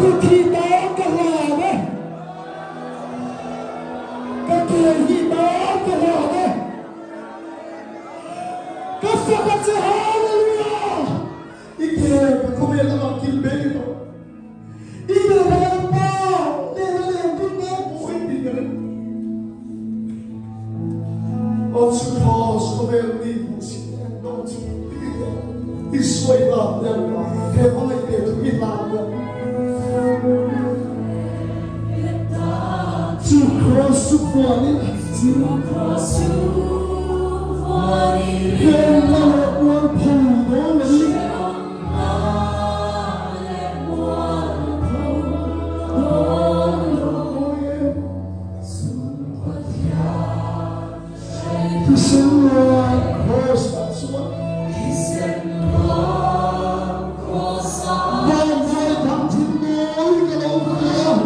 คือขี้น้องกันหล่อไหมก็คือขี้น้องกันหล่อไหมก็สักจะหาเลยอ่ะอีกเดียวก็คงไม่ต้องกินเบย์หรอกอีกเดียวก็ต้องป้าเนี่ยเราเรียนที่น้องโอ้ยดีกันโอ้ชุดพ่อชุดแม่ดีผู้สิน้องชุดที่สวยงามอย่างเทพให้เด็กทุกอีหลานเนี่ยTo cross the body, to cross the body, and let one pull on it. Let one pull on it. He said, Lord, cross that one. He said, Lord, cross on. One way come to know you over there.